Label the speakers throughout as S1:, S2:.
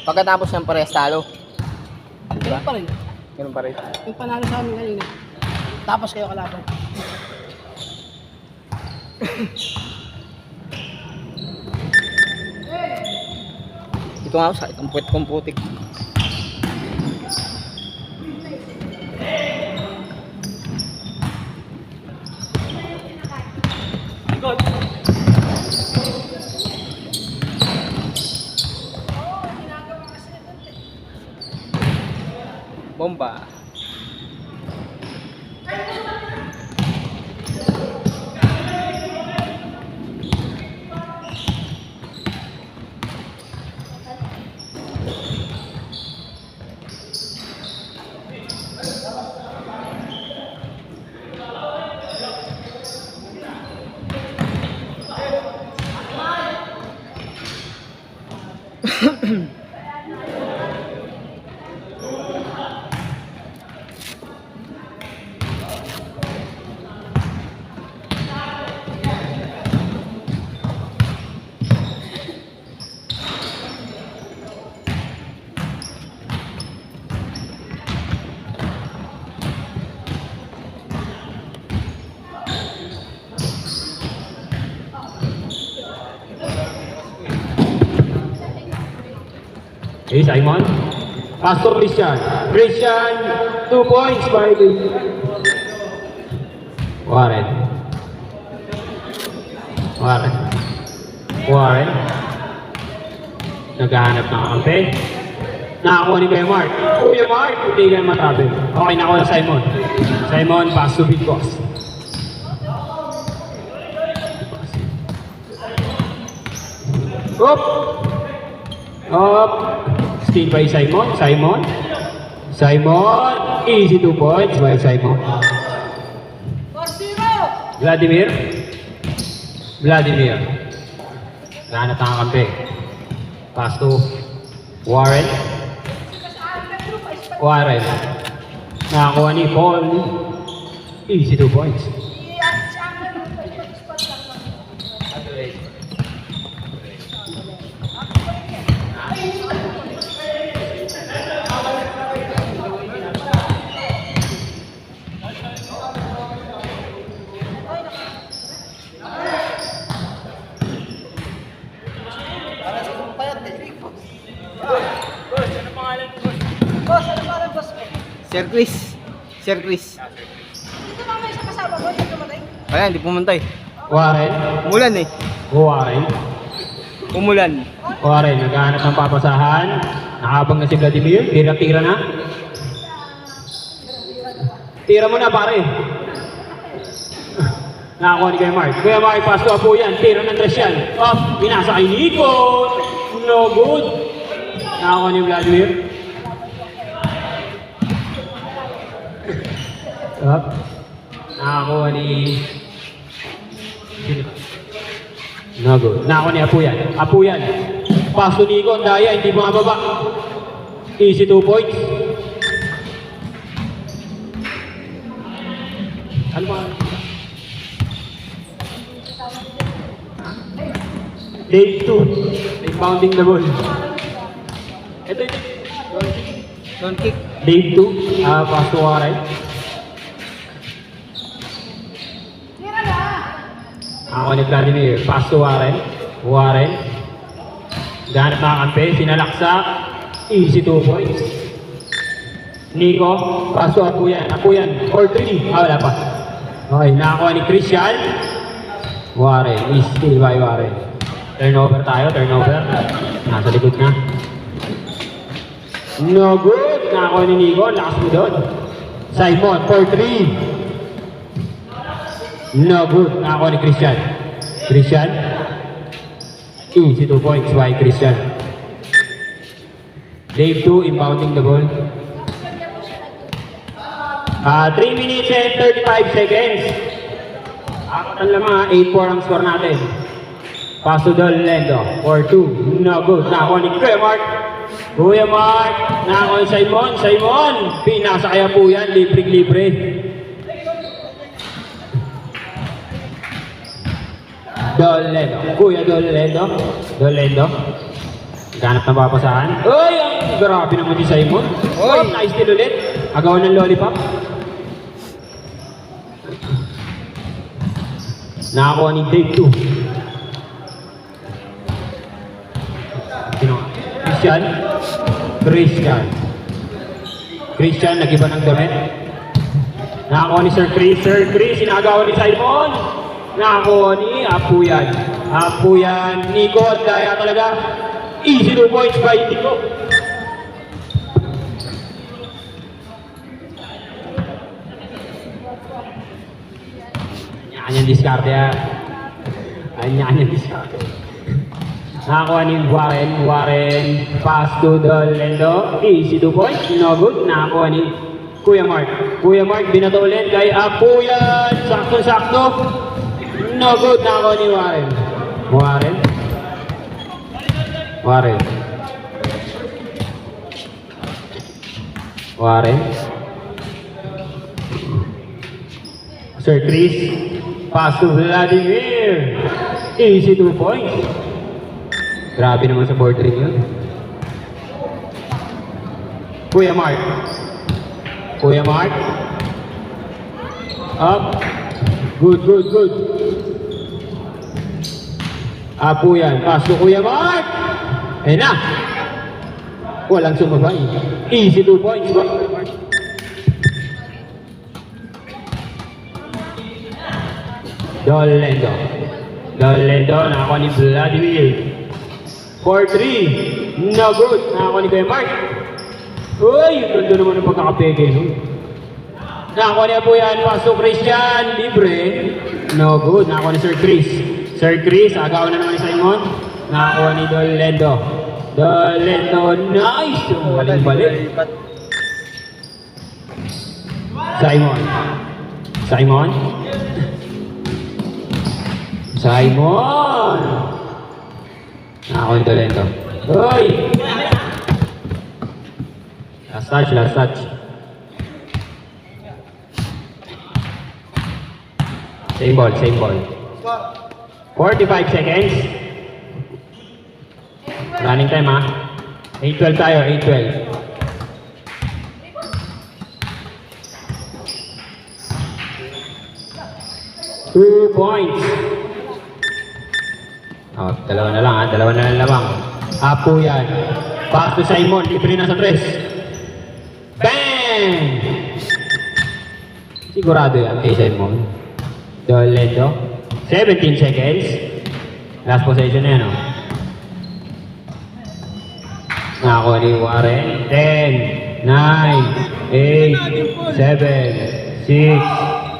S1: Pagkatapos ng parehas talo.
S2: Ganun pa rin.
S1: Ganun pa rin.
S2: Yung panalo sa amin kanina. Tapos kayo kalaban.
S1: Ito nga, sakit ang puwet kong putik. Bomba.
S3: Okay, Simon. Pass to Christian. Christian, 2 points by Warren. Warren. Naghahanap ng kampe. Nakakuha ni Kuya Mark. Kuya Mark, hindi ka matrabi. Okay, nakuha na Simon. Simon, pass to Big Boss. Up. Steal by Simon. Simon. Easy 2 points by Simon.
S2: 4-0!
S3: Vladimir. Ganap ang kampe. Pass to Warren. Nakakuha ni Paul. Easy 2 points.
S2: Boss, ano pa rin boss mo?
S1: Sir Chris.
S2: Dito na may isa kasama ko, hindi tumatay.
S1: Kaya, hindi pumuntay.
S3: Warren.
S1: Umulan eh. Umulan.
S3: Warren, naghahanap ng papasahan. Nakabang na si Vladimir. Tira na. Tira mo na, pare. Nakakuha ni Kuya Mark. Kuya Mark, pass to Apo yan. Tira ng Christian. Binasa kay Nico. No good. Nakakuha ni Vladimir. Nakakuha ni... No good. Nakakuha ni Apo yan. Pass to Nico. Ang daya, hindi bumababa. Easy 2 points. Ano ba? Dave 2. Rebounding the ball. Ito.
S1: Don't kick.
S3: Dave 2. Pass to Warren.
S2: Tira na!
S3: Ako ni Vladimir. Pass to Warren. Ganap na kampe. Sinalaksak. Easy 2 points. Nico. Pass to Apo yan. Or 3. Wala pa. Okay. Nakakuha ni Christian. Warren. Is still by Warren. Turnover. Nasa likod na. No good. Nakakuha ni Nico. Lakas mo doon. Simon. 4-3. No good. Nakakuha ni Christian. Easy 2 points by Christian. Dave 2 inbounding the ball. 3 minutes and 35 seconds. Ang lamang 8-4 ang score natin. Pass to Dolendo. 4-2. No good. Nakakuha ni Kuya Mark. Nakakuha ni Simon. Pinasa kaya po yan. Libre. Dolendo. Kuya Dolendo. Ganap na papasahan. Uy! Ang grabe naman si Simon.
S1: Uy!
S3: Nice steal ulit. Agawan ng lollipop. Nakakuha ni Dave 2. Sino? Christian, nag-iba ng damit. Nakakuha ni Sir Chris, sinagawa ni Simon. Nakakuha ni Apuyan, Nico, daya talaga. Easy 2 points by Nico. Kanyang diskarte ha. Kanyang diskarte. Nakakuha ni Warren, pass to Dolendo, easy 2 points, no good. Nakakuha ni Kuya Mark, binato ulit kay Apuyan, sakto-sakto, no good. Nakakuha ni Warren. Sir Chris, pass to Vladimir, easy 2 points. Grabe naman sa board ring yun. Kuya Mark. Up. Good. Apuyan. Pass to Kuya Mark. Ayun na. Walang sumabay. Easy 2 points. Dolendo, nakakuha ni Vladimir. 4-3. No good. Nakakuha ni Kuya Mark. Uy, ganda naman ang pagkakapeke nun. Nakakuha ni Apuyan. Paso Christian. Libre. No good. Nakakuha ni Sir Chris. Agaw na naman ni Simon. Nakakuha ni Dolendo. Nice. Balik. Simon. Nakakuha ni Dolendo. Uy! Last touch. Same ball. 45 seconds. Running time ha. 8-12 tayo, 8-12. Two points. Oh, dalawa na lang lamang. Apuyan. Pass to Simon, libre na sa 3. Bang! Sigurado yan kay Simon. Dolendo. 17 seconds. Last possession na yan, oh. Nakakuha ni Warren. 10, 9, 8, 7, 6,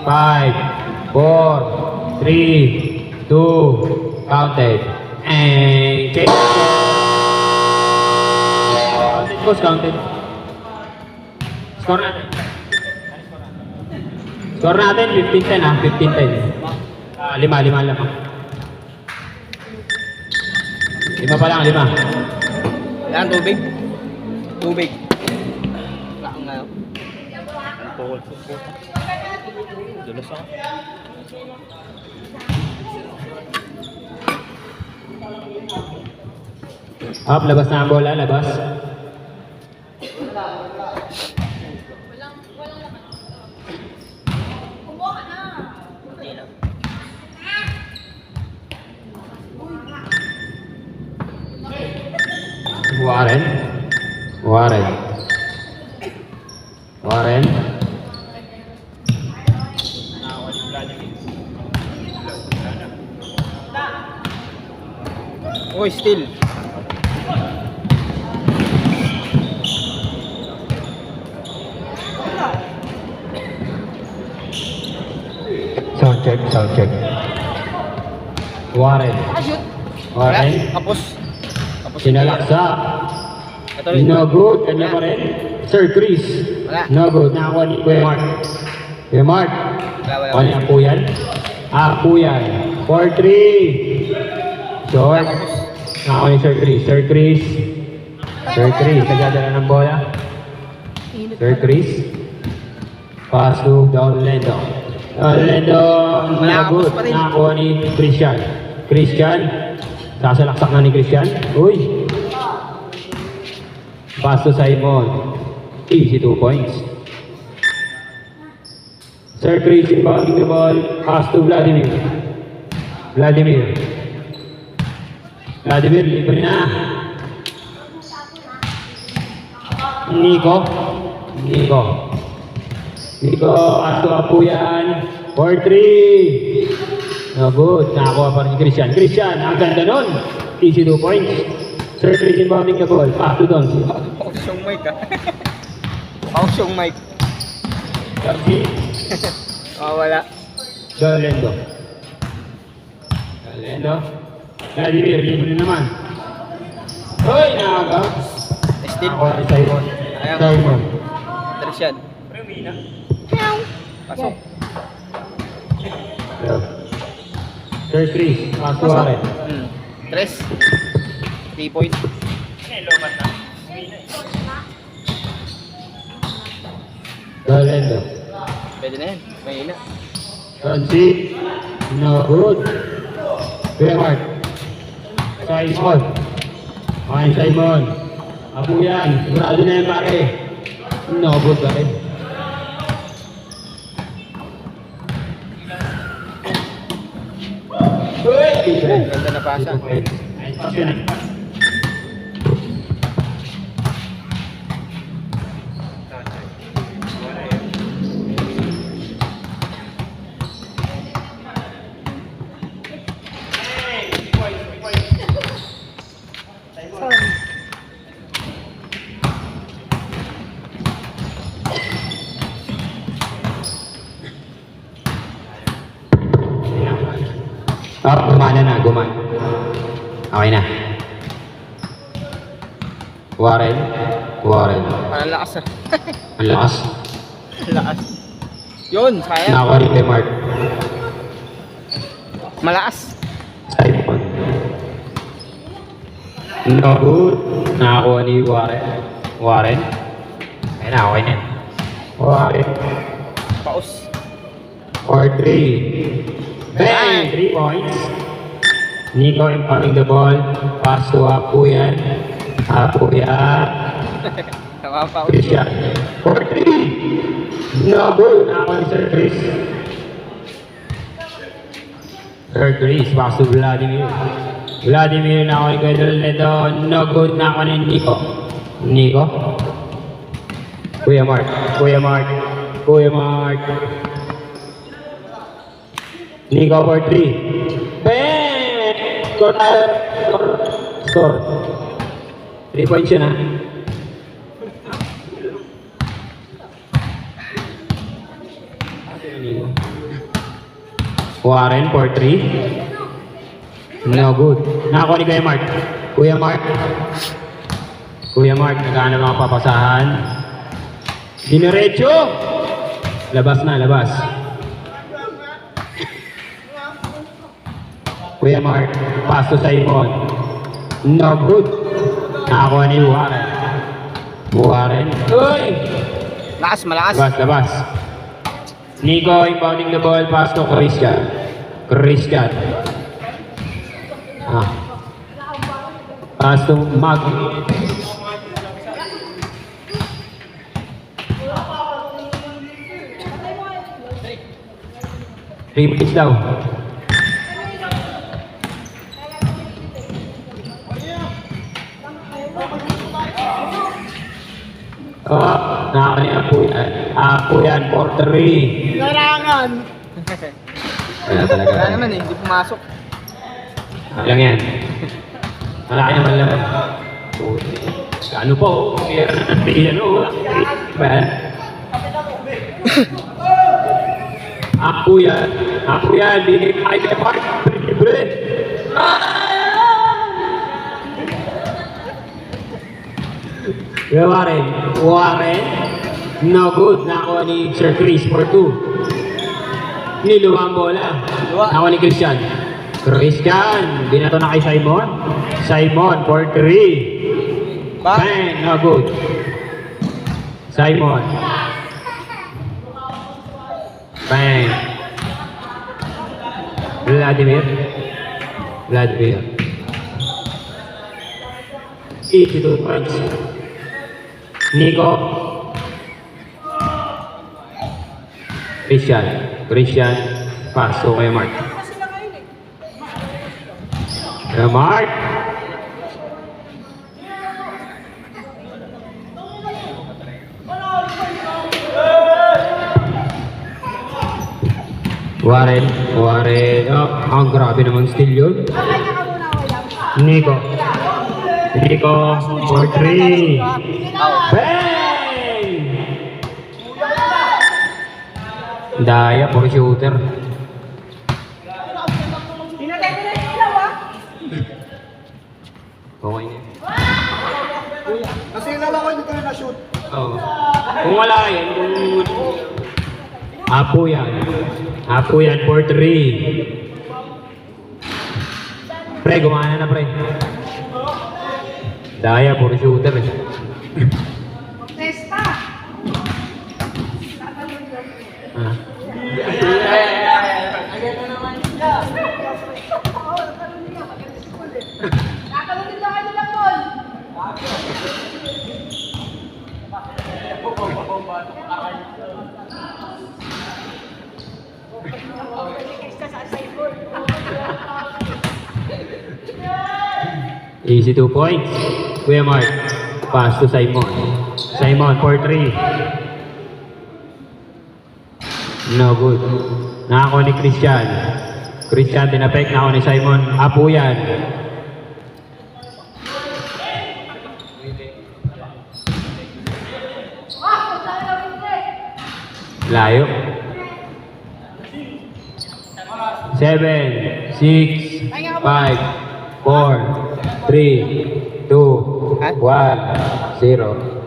S3: 5, 4, 3, 2, counted. And counted. Score natin 15-10 ha, 15-10. 5 lamang. 5 pa lang, 5.
S1: Yan, tubig. Laang nga yun. Tuhol. Dulos ako.
S3: Up, labas na ang bola, labas. Warren.
S1: Uy, still.
S3: Sound check. Warren.
S1: Kapos.
S3: Sinalaksa.
S1: Ito rin.
S3: No good. Kanya pa rin. Sir Chris.
S1: Wala.
S3: No good. Nakakuha ni Kuya Mark.
S1: Wala.
S3: Kuha ni Apuyan. 4-3. Short. Nakakuha ni Sir Chris. Nagdadala ng bola. Sir Chris. Pass to Dolendo. No good. Nakakuha ni Christian. Sasalaksak na ni Christian. Uy. Pass to Simon. Easy 2 points. Sir Chris inbounding the ball. Pass to Vladimir. Vladimir, libre na. Nico, ato po yan. 4-3. No good. Nakakuha pa rin si Christian. Ang ganda nun. Easy 2 points. Sir Chris inbounding the ball. Pass to Don.
S1: Paus yung mic ah. Paus yung mic. Wala.
S3: Galendo. Vladimir, libre naman. Hoy, nakaka.
S1: Still.
S3: Nakakuha ni Simon. Simon.
S1: Trishan. Pasok.
S3: Sir Chris, pass to Warren.
S1: Tres. 3 points.
S3: Galendo.
S1: Pwede na yan. Mahina.
S3: Franci. No good. Bernard. Simon. Okay, Simon. Apo yan. Sigurado na yan, pare. No good pa rin.
S1: Ganda na pasa.
S3: Gumana na. Okay na. Warren.
S1: Parang lakas ah.
S3: Ang lakas.
S1: Lakas. Yun, sayang.
S3: Nakakuha rin kay Mark.
S1: Malakas.
S3: Simon. No good. Nakakuha ni Warren. Ayun na, okay na. Warren.
S1: Paus.
S3: 4-3. Bang! 3 points. Nico imparting the ball. Pass to Apuyan.
S1: Nakapaus.
S3: Christian. 4-3. No good. Nakakuha ni Sir Chris. Pass to Vladimir. Nakakuha ni Kuya Ledo. No good. Nakakuha ni Nico. Kuya Mark. Nico for 3. Bang! Score. 3 points yun ha. Warren for 3. No good. Nakakuha ni Kuya Mark, nagkahanap mga papasahan. Dinerecho! Labas. Kuya Mark, pass to Simon. No good. Nakakuha ni Warren. Uy!
S1: Malakas.
S3: Labas. Nico inbounding the ball, pass to Christian. Pass to Mag. Three points daw. Nakakuha ni Apuyan for 3.
S2: Larangan.
S3: Wala talaga.
S1: Wala naman eh, hindi pumasok.
S3: Lang yan. Malaki naman lang. Ano po? Apuyan, hindi kahit na part. Libre. Warren. No good. Nakakuha ni Sir Chris for 2. Niluwa ang bola. Nakakuha ni Christian. Binato na kay Simon for 3. Bang! No good. Simon. Bang! Vladimir. 82 points. Nico. Christian. Christian. Pass to kay Mark.
S2: Kasi na kayo eh.
S3: Kay Mark. Warren. Warren. Oh, ang grabe naman steal yun.
S2: Kaya ka muna, William.
S3: Nico. Nico. For 3. Bang! Daya for shooter.
S2: Pinatay ko na yung ilaw ah.
S3: Okay na.
S1: Kasi lang ako hindi ko na shoot.
S3: Oh. Kung wala yan, kung... Apo yan. Apo yan for 3. Pre, gumana na pre. Daya for shooter.
S2: Testa.
S3: Ah.
S2: Nakalunin lang kayo ng ball.
S3: Easy 2 points. Kuya Mark. Pass to Simon. Simon for 3. No good. Nakako ni Christian. Christian tinapek na ako ni Simon. Apo yan. Layo. 7, 6, 5, 4, 3, 2, 1, 0.